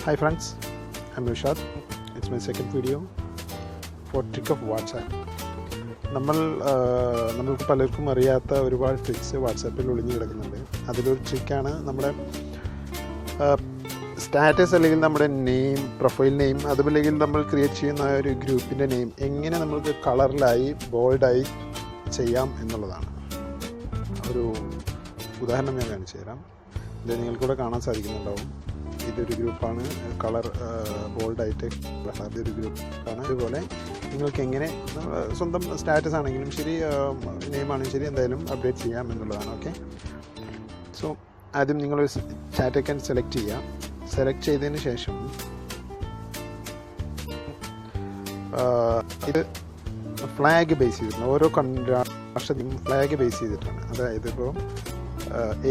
Hi friends, I'm Rishad. It's my second video for trick of WhatsApp. നമ്മൾക്ക് പലർക്കും അറിയാത്ത ഒരുപാട് ട്രിക്സ് വാട്സാപ്പിൽ ഒളിഞ്ഞു കിടക്കുന്നുണ്ട്. അതിലൊരു ട്രിക്കാണ് നമ്മുടെ സ്റ്റാറ്റസ് അല്ലെങ്കിൽ നമ്മുടെ നെയിം, പ്രൊഫൈൽ നെയിം, അതുമല്ലെങ്കിൽ നമ്മൾ ക്രിയേറ്റ് ചെയ്യുന്ന ഒരു ഗ്രൂപ്പിൻ്റെ നെയിം എങ്ങനെ നമ്മൾക്ക് കളറിലായി ബോൾഡായി ചെയ്യാം എന്നുള്ളതാണ്. ഒരു ഉദാഹരണം ഞാൻ കാണിച്ചു തരാം. ഇത് നിങ്ങൾക്കൂടെ കാണാൻ സാധിക്കുന്നുണ്ടാവും. ഇതൊരു ഗ്രൂപ്പാണ്, കളർ ബോൾഡായിട്ട് ഇതൊരു ഗ്രൂപ്പാണ്. അതുപോലെ നിങ്ങൾക്ക് എങ്ങനെ സ്വന്തം സ്റ്റാറ്റസ് ആണെങ്കിലും ശരി, നെയിമാണെങ്കിലും ശരി, എന്തായാലും അപ്ഡേറ്റ് ചെയ്യാം എന്നുള്ളതാണ്. ഓക്കെ, സോ ആദ്യം നിങ്ങളൊരു ചാറ്റ് അക്കൗണ്ട് സെലക്ട് ചെയ്യാം. സെലക്ട് ചെയ്തതിന് ശേഷം ഇത് ഫ്ലാഗ് ബേസ് ചെയ്തിട്ടുണ്ട്. ഓരോ രാഷ്ട്രത്തിനും ഫ്ലാഗ് ബേസ് ചെയ്തിട്ടാണ്. അതായത് ഇപ്പോൾ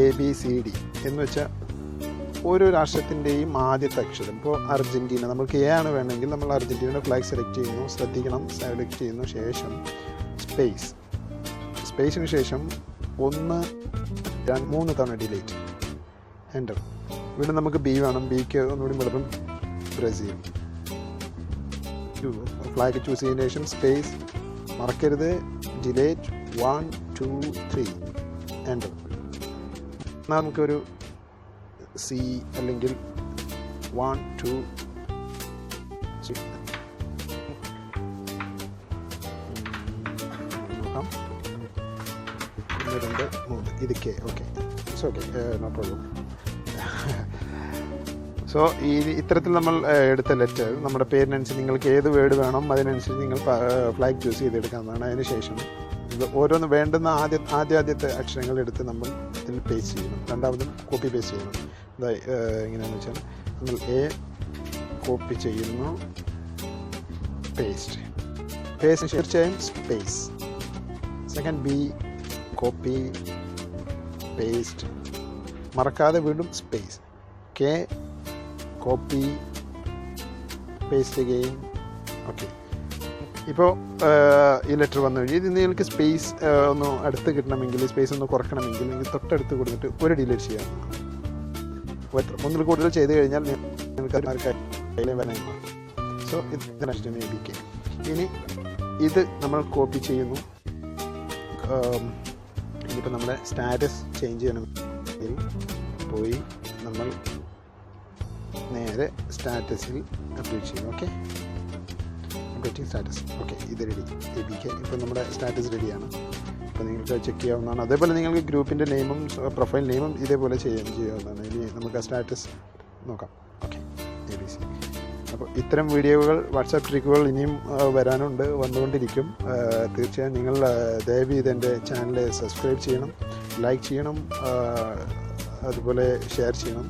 ABCD എന്ന് വെച്ചാൽ ഓരോ രാഷ്ട്രത്തിൻ്റെയും ആദ്യത്തെ അക്ഷരം. ഇപ്പോൾ അർജൻറ്റീന, നമുക്ക് എ ആണ് വേണമെങ്കിൽ നമ്മൾ അർജൻറ്റീനയുടെ ഫ്ലാഗ് സെലക്ട് ചെയ്യുന്നു. ശ്രദ്ധിക്കണം, സെലക്ട് ചെയ്യുന്നു. ശേഷം സ്പേസിന് ശേഷം 1, 2, 3 തവണ ഡിലീറ്റ്, എൻ്റർ. വീണ്ടും നമുക്ക് B വേണം. Bക്ക് ഒന്നുകൂടി എളുപ്പം ബ്രസീൽ. ഫ്ലാഗ് ചൂസ് ചെയ്തതിന് ശേഷം സ്പേസ്, മറക്കരുത്, ഡിലീറ്റ്, 1, 2, 3, എൻ്റർ. എന്നാൽ നമുക്കൊരു C അല്ലെങ്കിൽ 1, 2 നോക്കാം. 1, 2, 3 ഇത് K. Okay, it's okay, no problem. So ഇത്തരത്തിൽ നമ്മൾ എടുത്ത ലെറ്റർ നമ്മുടെ പേരിനനുസരിച്ച് നിങ്ങൾക്ക് ഏത് വേർഡ് വേണം അതിനനുസരിച്ച് നിങ്ങൾ ഫ്ലാഗ് ചൂസ് ചെയ്തെടുക്കാവുന്നതാണ്. അതിനുശേഷം ഇത് ഓരോന്ന് വേണ്ടുന്ന ആദ്യത്തെ അക്ഷരങ്ങൾ എടുത്ത് നമ്മൾ ഇതിൽ പേസ്റ്റ് ചെയ്യണം. രണ്ടാമതും കോപ്പി പേസ്റ്റ് ചെയ്യണം. എങ്ങനെയാണെന്ന് വെച്ചാൽ നമ്മൾ A കോപ്പി ചെയ്യുന്നു, പേസ്റ്റ് തീർച്ചയായും space. Second B copy paste, മറക്കാതെ വീണ്ടും space. K copy paste again. Okay, ഇപ്പോൾ ഈ ലെറ്റർ വന്നു കഴിഞ്ഞാൽ ഇത് നിങ്ങൾക്ക് സ്പേസ് ഒന്ന് അടുത്ത് കിട്ടണമെങ്കിൽ, സ്പേസ് ഒന്ന് കുറയ്ക്കണമെങ്കിൽ നിങ്ങൾക്ക് തൊട്ടടുത്ത് കൊടുത്തിട്ട് ഒരു ഡിലീറ്റ് ചെയ്യാം. ഒന്നിൽ കൂടുതൽ ചെയ്ത് കഴിഞ്ഞാൽ നിങ്ങൾക്ക് വരാനായി. സോ ഇത് നെക്സ്റ്റ് ABK. ഇനി ഇത് നമ്മൾ കോപ്പി ചെയ്യുന്നു. ഇനിയിപ്പോൾ നമ്മുടെ സ്റ്റാറ്റസ് ചേഞ്ച് ചെയ്യണമെങ്കിൽ പോയി നമ്മൾ നേരെ സ്റ്റാറ്റസിൽ അപ്ഡേറ്റ് ചെയ്യുന്നു. Okay, updating status. ഓക്കെ, ഇത് റെഡി, ABK. ഇപ്പോൾ നമ്മുടെ സ്റ്റാറ്റസ് റെഡിയാണ്. അപ്പോൾ നിങ്ങൾക്ക് ചെക്ക് ചെയ്യാവുന്നതാണ്. അതേപോലെ നിങ്ങൾക്ക് ഗ്രൂപ്പിൻ്റെ നെയിമും പ്രൊഫൈൽ നെയിമും ഇതേപോലെ ചെയ്യാവുന്നതാണ്. ഇനി നമുക്ക് ആ സ്റ്റാറ്റസ് നോക്കാം. Okay, ABC. അപ്പോൾ ഇത്തരം വീഡിയോകൾ, വാട്സാപ്പ് ട്രിക്കുകൾ ഇനിയും വന്നുകൊണ്ടിരിക്കും. തീർച്ചയായും നിങ്ങൾ ദയവ് ചെയ്ത് എൻ്റെ ചാനൽ സബ്സ്ക്രൈബ് ചെയ്യണം, ലൈക്ക് ചെയ്യണം, അതുപോലെ ഷെയർ ചെയ്യണം.